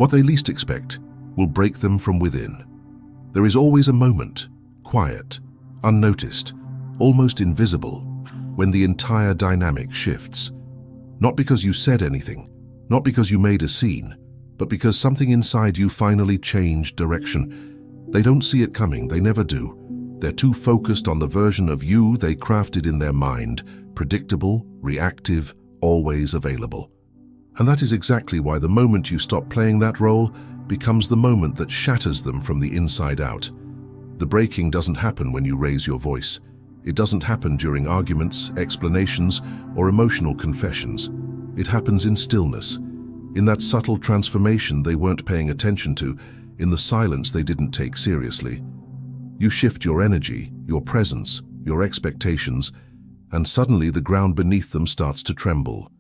What they least expect will break them from within. There is always a moment, quiet, unnoticed, almost invisible, when the entire dynamic shifts. Not because you said anything, not because you made a scene, but because something inside you finally changed direction. They don't see it coming, they never do. They're too focused on the version of you they crafted in their mind, predictable, reactive, always available. And that is exactly why the moment you stop playing that role becomes the moment that shatters them from the inside out. The breaking doesn't happen when you raise your voice. It doesn't happen during arguments, explanations, or emotional confessions. It happens in stillness, in that subtle transformation they weren't paying attention to, in the silence they didn't take seriously. You shift your energy, your presence, your expectations, and suddenly the ground beneath them starts to tremble.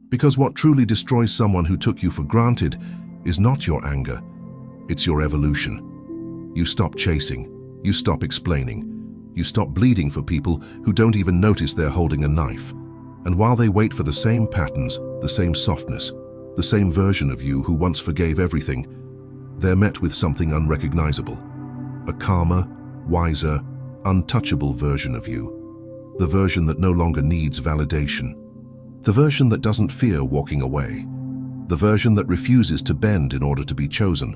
Because what truly destroys someone who took you for granted is not your anger, it's your evolution. You stop chasing, you stop explaining, you stop bleeding for people who don't even notice they're holding a knife. And while they wait for the same patterns, the same softness, the same version of you who once forgave everything, they're met with something unrecognizable. A calmer, wiser, untouchable version of you. The version that no longer needs validation. The version that doesn't fear walking away. The version that refuses to bend in order to be chosen.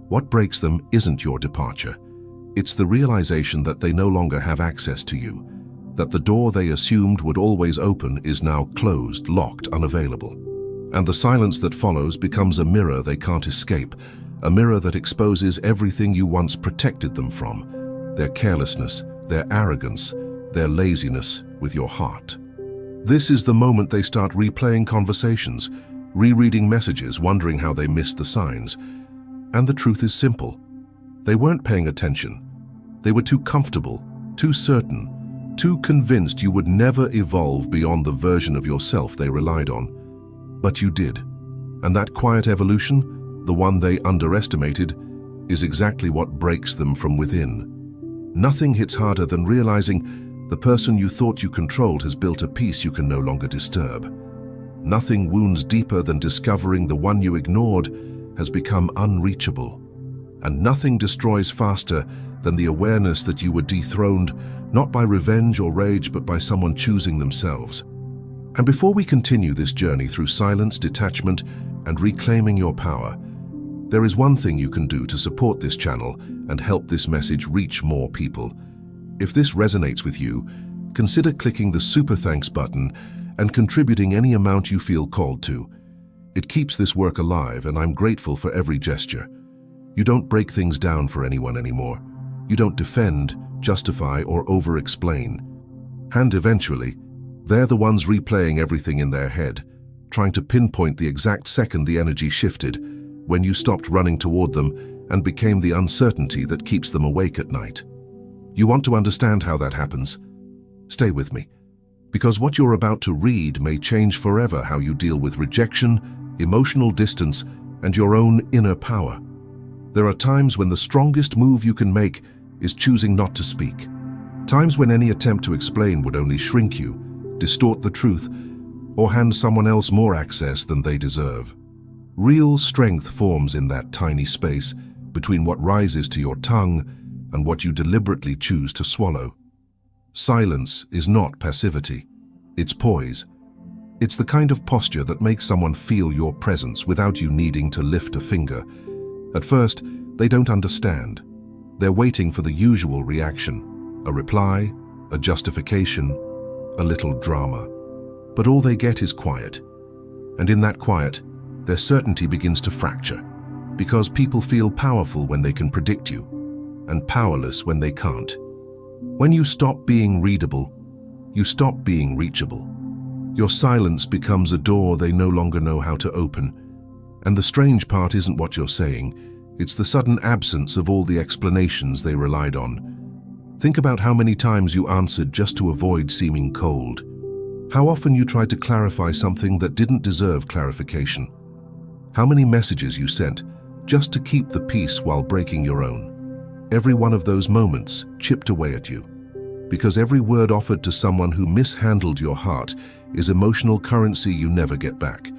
What breaks them isn't your departure. It's the realization that they no longer have access to you. That the door they assumed would always open is now closed, locked, unavailable. And the silence that follows becomes a mirror they can't escape. A mirror that exposes everything you once protected them from. Their carelessness, their arrogance, their laziness with your heart. This is the moment they start replaying conversations, rereading messages, wondering how they missed the signs. And the truth is simple. They weren't paying attention. They were too comfortable, too certain, too convinced you would never evolve beyond the version of yourself they relied on. But you did. And that quiet evolution, the one they underestimated, is exactly what breaks them from within. Nothing hits harder than realizing the person you thought you controlled has built a peace you can no longer disturb. Nothing wounds deeper than discovering the one you ignored has become unreachable. And nothing destroys faster than the awareness that you were dethroned, not by revenge or rage, but by someone choosing themselves. And before we continue this journey through silence, detachment, and reclaiming your power, there is one thing you can do to support this channel and help this message reach more people. If this resonates with you, consider clicking the Super Thanks button and contributing any amount you feel called to. It keeps this work alive, and I'm grateful for every gesture. You don't break things down for anyone anymore. You don't defend, justify, or over-explain. And eventually, they're the ones replaying everything in their head, trying to pinpoint the exact second the energy shifted, when you stopped running toward them and became the uncertainty that keeps them awake at night. You want to understand how that happens? Stay with me, because what you're about to read may change forever how you deal with rejection, emotional distance, and your own inner power. There are times when the strongest move you can make is choosing not to speak. Times when any attempt to explain would only shrink you, distort the truth, or hand someone else more access than they deserve. Real strength forms in that tiny space between what rises to your tongue and what you deliberately choose to swallow. Silence is not passivity, it's poise. It's the kind of posture that makes someone feel your presence without you needing to lift a finger. At first, they don't understand. They're waiting for the usual reaction, a reply, a justification, a little drama. But all they get is quiet. And in that quiet, their certainty begins to fracture, because people feel powerful when they can predict you, and powerless when they can't. When you stop being readable, you stop being reachable. Your silence becomes a door they no longer know how to open. And the strange part isn't what you're saying, it's the sudden absence of all the explanations they relied on. Think about how many times you answered just to avoid seeming cold. How often you tried to clarify something that didn't deserve clarification. How many messages you sent just to keep the peace while breaking your own. Every one of those moments chipped away at you. Because every word offered to someone who mishandled your heart is emotional currency you never get back.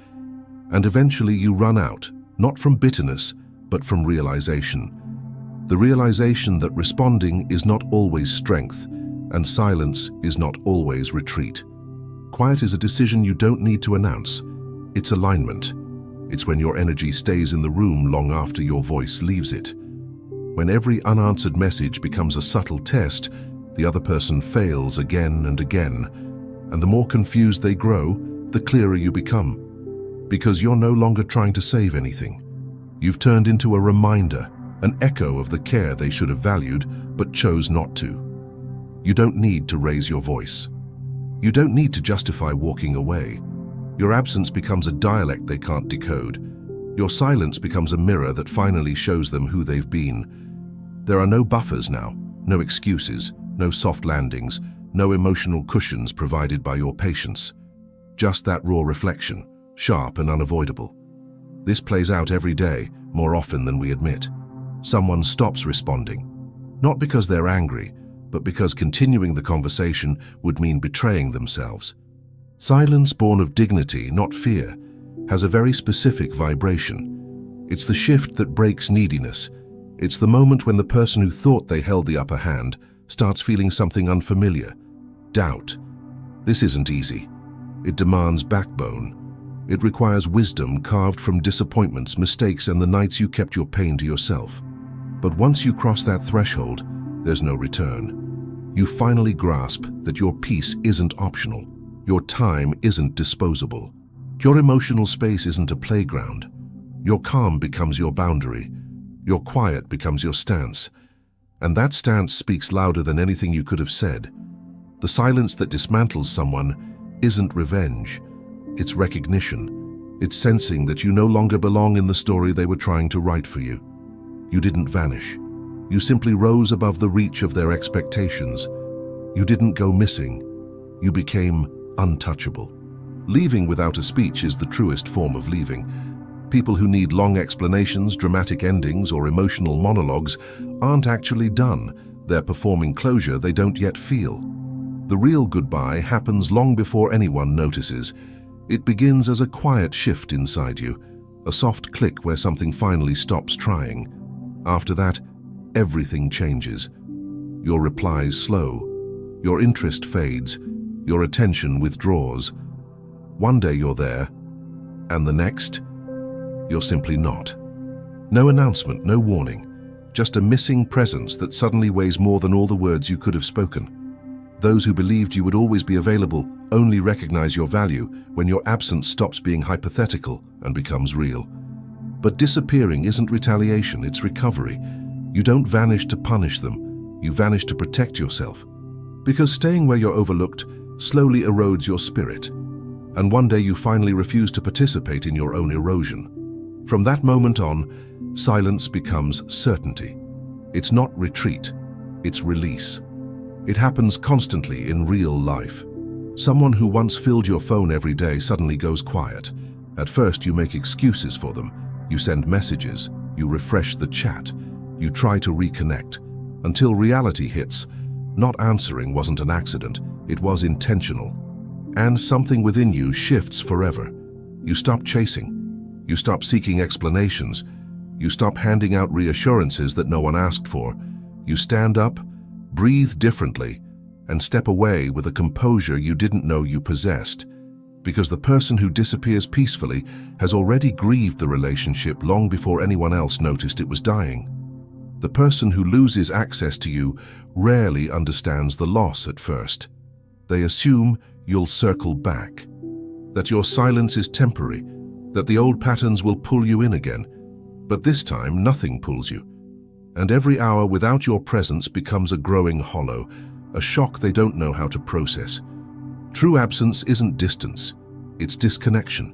And eventually you run out, not from bitterness, but from realization. The realization that responding is not always strength, and silence is not always retreat. Quiet is a decision you don't need to announce. It's alignment. It's when your energy stays in the room long after your voice leaves it. When every unanswered message becomes a subtle test, the other person fails again and again, and the more confused they grow, the clearer you become. Because you're no longer trying to save anything. You've turned into a reminder, an echo of the care they should have valued, but chose not to. You don't need to raise your voice. You don't need to justify walking away. Your absence becomes a dialect they can't decode. Your silence becomes a mirror that finally shows them who they've been. There are no buffers now, no excuses, no soft landings, no emotional cushions provided by your patience. Just that raw reflection, sharp and unavoidable. This plays out every day, more often than we admit. Someone stops responding, not because they're angry, but because continuing the conversation would mean betraying themselves. Silence born of dignity, not fear, has a very specific vibration. It's the shift that breaks neediness. It's the moment when the person who thought they held the upper hand starts feeling something unfamiliar. Doubt. This isn't easy. It demands backbone. It requires wisdom carved from disappointments, mistakes, and the nights you kept your pain to yourself. But once you cross that threshold, there's no return. You finally grasp that your peace isn't optional. Your time isn't disposable. Your emotional space isn't a playground. Your calm becomes your boundary. Your quiet becomes your stance. And that stance speaks louder than anything you could have said. The silence that dismantles someone isn't revenge. It's recognition. It's sensing that you no longer belong in the story they were trying to write for you. You didn't vanish. You simply rose above the reach of their expectations. You didn't go missing. You became untouchable. Leaving without a speech is the truest form of leaving. People who need long explanations, dramatic endings, or emotional monologues aren't actually done. They're performing closure they don't yet feel. The real goodbye happens long before anyone notices. It begins as a quiet shift inside you, a soft click where something finally stops trying. After that, everything changes. Your replies slow. Your interest fades. Your attention withdraws. One day you're there, and the next, you're simply not. No announcement, no warning, just a missing presence that suddenly weighs more than all the words you could have spoken. Those who believed you would always be available only recognize your value when your absence stops being hypothetical and becomes real. But disappearing isn't retaliation, it's recovery. You don't vanish to punish them, you vanish to protect yourself. Because staying where you're overlooked slowly erodes your spirit, and one day you finally refuse to participate in your own erosion. From that moment on, silence becomes certainty. It's not retreat, it's release. It happens constantly in real life. Someone who once filled your phone every day suddenly goes quiet. At first you make excuses for them. You send messages, you refresh the chat, you try to reconnect, until reality hits. Not answering wasn't an accident, it was intentional. And something within you shifts forever. You stop chasing. You stop seeking explanations. You stop handing out reassurances that no one asked for. You stand up, breathe differently, and step away with a composure you didn't know you possessed. Because the person who disappears peacefully has already grieved the relationship long before anyone else noticed it was dying. The person who loses access to you rarely understands the loss at first. They assume you'll circle back, that your silence is temporary, that the old patterns will pull you in again. But this time, nothing pulls you. And every hour without your presence becomes a growing hollow, a shock they don't know how to process. True absence isn't distance, it's disconnection.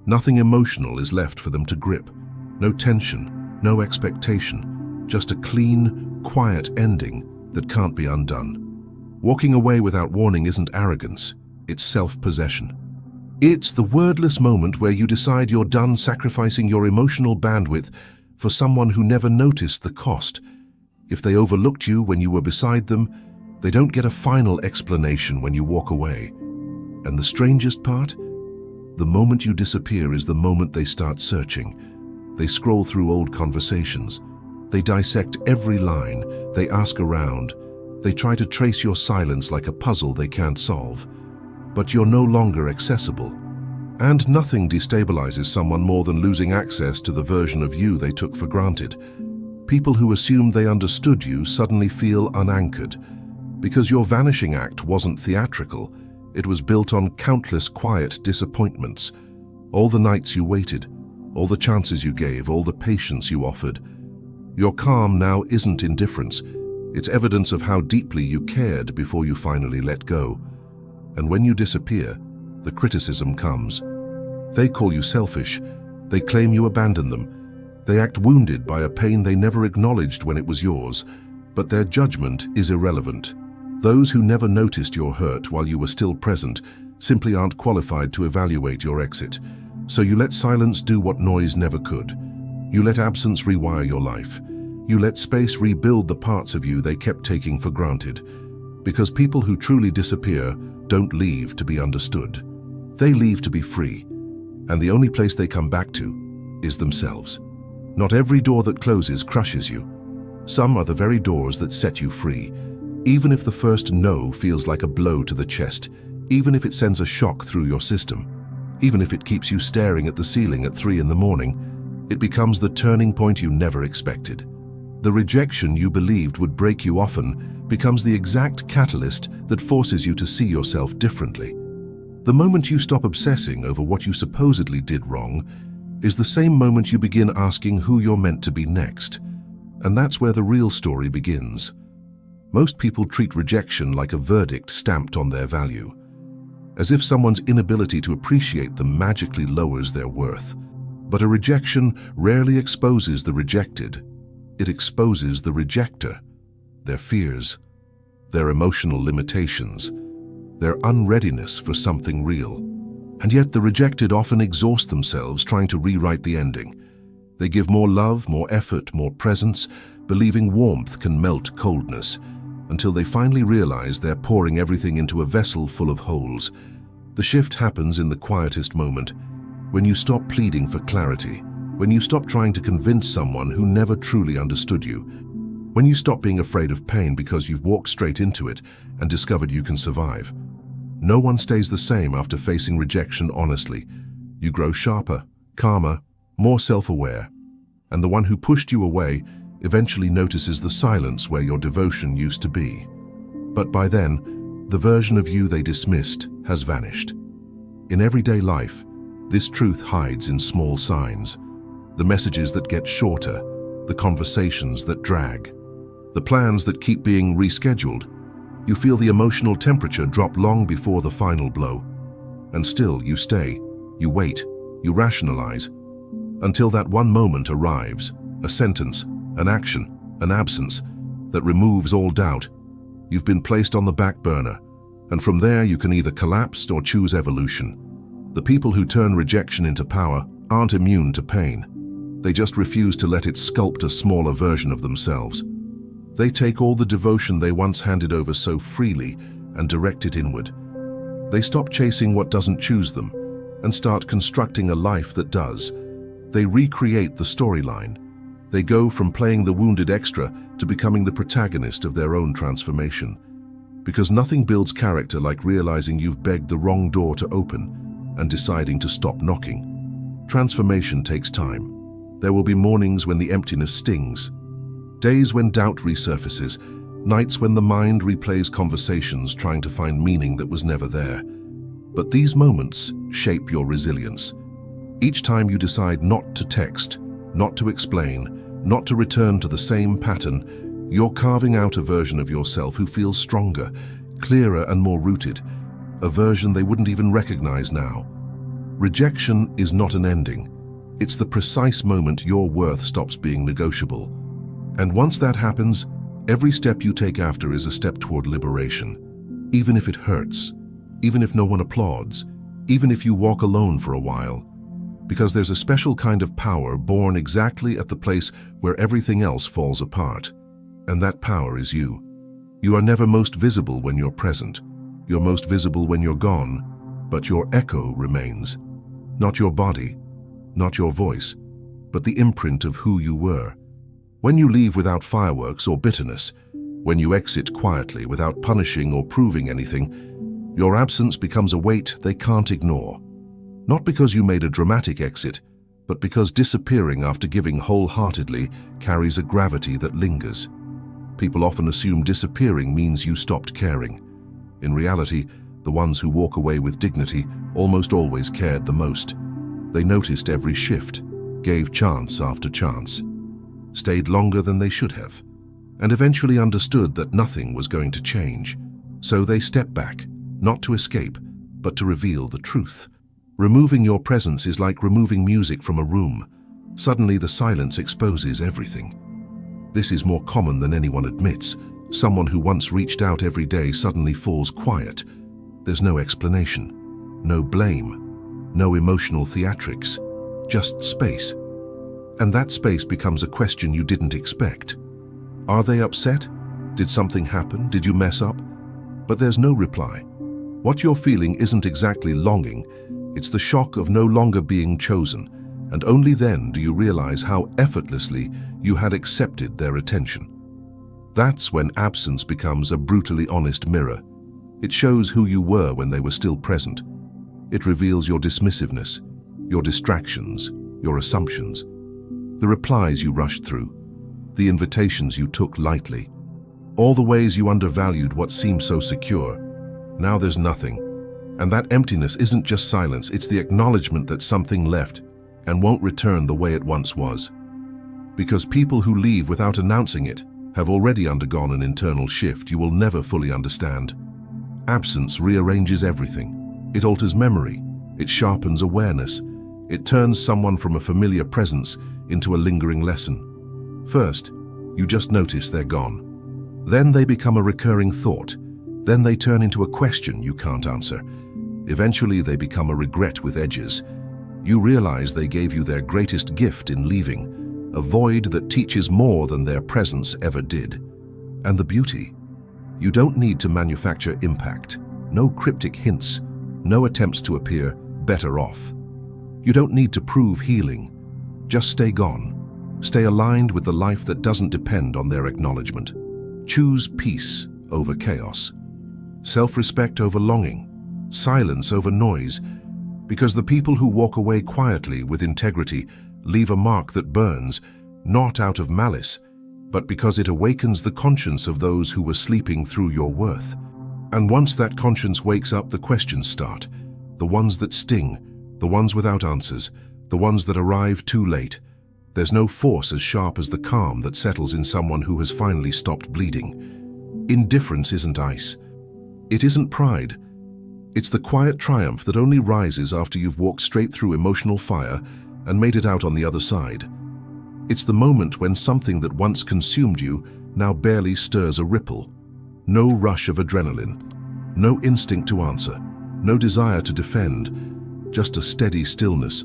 Nothing emotional is left for them to grip. No tension, no expectation, just a clean, quiet ending that can't be undone. Walking away without warning isn't arrogance, it's self-possession. It's the wordless moment where you decide you're done sacrificing your emotional bandwidth for someone who never noticed the cost. If they overlooked you when you were beside them, they don't get a final explanation when you walk away. And the strangest part? The moment you disappear is the moment they start searching. They scroll through old conversations. They dissect every line. They ask around. They try to trace your silence like a puzzle they can't solve. But you're no longer accessible. And nothing destabilizes someone more than losing access to the version of you they took for granted. People who assumed they understood you suddenly feel unanchored. Because your vanishing act wasn't theatrical, it was built on countless quiet disappointments. All the nights you waited, all the chances you gave, all the patience you offered. Your calm now isn't indifference. It's evidence of how deeply you cared before you finally let go. And when you disappear, the criticism comes. They call you selfish. They claim you abandoned them. They act wounded by a pain they never acknowledged when it was yours. But their judgment is irrelevant. Those who never noticed your hurt while you were still present simply aren't qualified to evaluate your exit. So you let silence do what noise never could. You let absence rewire your life. You let space rebuild the parts of you they kept taking for granted. Because people who truly disappear don't leave to be understood. They leave to be free. And the only place they come back to is themselves. Not every door that closes crushes you. Some are the very doors that set you free. Even if the first no feels like a blow to the chest, even if it sends a shock through your system, even if it keeps you staring at the ceiling at 3 in the morning, it becomes the turning point you never expected. The rejection you believed would break you often becomes the exact catalyst that forces you to see yourself differently. The moment you stop obsessing over what you supposedly did wrong is the same moment you begin asking who you're meant to be next. And that's where the real story begins. Most people treat rejection like a verdict stamped on their value, as if someone's inability to appreciate them magically lowers their worth. But a rejection rarely exposes the rejected. It exposes the rejecter, their fears, their emotional limitations, their unreadiness for something real. And yet the rejected often exhaust themselves trying to rewrite the ending. They give more love, more effort, more presence, believing warmth can melt coldness, until they finally realize they're pouring everything into a vessel full of holes. The shift happens in the quietest moment, when you stop pleading for clarity, when you stop trying to convince someone who never truly understood you, when you stop being afraid of pain because you've walked straight into it and discovered you can survive. No one stays the same after facing rejection honestly. You grow sharper, calmer, more self-aware, and the one who pushed you away eventually notices the silence where your devotion used to be. But by then, the version of you they dismissed has vanished. In everyday life, this truth hides in small signs. The messages that get shorter, the conversations that drag, the plans that keep being rescheduled. You feel the emotional temperature drop long before the final blow. And still you stay, you wait, you rationalize, until that one moment arrives, a sentence, an action, an absence, that removes all doubt. You've been placed on the back burner, and from there you can either collapse or choose evolution. The people who turn rejection into power aren't immune to pain. They just refuse to let it sculpt a smaller version of themselves. They take all the devotion they once handed over so freely and direct it inward. They stop chasing what doesn't choose them and start constructing a life that does. They recreate the storyline. They go from playing the wounded extra to becoming the protagonist of their own transformation. Because nothing builds character like realizing you've begged the wrong door to open and deciding to stop knocking. Transformation takes time. There will be mornings when the emptiness stings, days when doubt resurfaces, nights when the mind replays conversations trying to find meaning that was never there. But these moments shape your resilience. Each time you decide not to text, not to explain, not to return to the same pattern, you're carving out a version of yourself who feels stronger, clearer and more rooted, a version they wouldn't even recognize now. Rejection is not an ending. It's the precise moment your worth stops being negotiable. And once that happens, every step you take after is a step toward liberation. Even if it hurts, even if no one applauds, even if you walk alone for a while. Because there's a special kind of power born exactly at the place where everything else falls apart. And that power is you. You are never most visible when you're present. You're most visible when you're gone, but your echo remains. Not your body, not your voice, but the imprint of who you were. When you leave without fireworks or bitterness, when you exit quietly without punishing or proving anything, your absence becomes a weight they can't ignore. Not because you made a dramatic exit, but because disappearing after giving wholeheartedly carries a gravity that lingers. People often assume disappearing means you stopped caring. In reality, the ones who walk away with dignity almost always cared the most. They noticed every shift, gave chance after chance, stayed longer than they should have, and eventually understood that nothing was going to change. So they stepped back, not to escape, but to reveal the truth. Removing your presence is like removing music from a room. Suddenly the silence exposes everything. This is more common than anyone admits. Someone who once reached out every day suddenly falls quiet. There's no explanation, no blame, no emotional theatrics, just space. And that space becomes a question you didn't expect. Are they upset? Did something happen? Did you mess up? But there's no reply. What you're feeling isn't exactly longing, it's the shock of no longer being chosen, and only then do you realize how effortlessly you had accepted their attention. That's when absence becomes a brutally honest mirror. It shows who you were when they were still present. It reveals your dismissiveness, your distractions, your assumptions, the replies you rushed through, the invitations you took lightly, all the ways you undervalued what seemed so secure. Now there's nothing. And that emptiness isn't just silence, it's the acknowledgement that something left and won't return the way it once was. Because people who leave without announcing it have already undergone an internal shift you will never fully understand. Absence rearranges everything. It alters memory. It sharpens awareness. It turns someone from a familiar presence into a lingering lesson. First, you just notice they're gone. Then they become a recurring thought. Then they turn into a question you can't answer. Eventually they become a regret with edges. You realize they gave you their greatest gift in leaving, a void that teaches more than their presence ever did. And the beauty? You don't need to manufacture impact. No cryptic hints, no attempts to appear better off. You don't need to prove healing. Just stay gone. Stay aligned with the life that doesn't depend on their acknowledgement. Choose peace over chaos, self-respect over longing, silence over noise, because the people who walk away quietly with integrity leave a mark that burns, not out of malice, but because it awakens the conscience of those who were sleeping through your worth. And once that conscience wakes up, the questions start. The ones that sting, the ones without answers, the ones that arrive too late. There's no force as sharp as the calm that settles in someone who has finally stopped bleeding. Indifference isn't ice. It isn't pride. It's the quiet triumph that only rises after you've walked straight through emotional fire and made it out on the other side. It's the moment when something that once consumed you now barely stirs a ripple. No rush of adrenaline, no instinct to answer, no desire to defend, just a steady stillness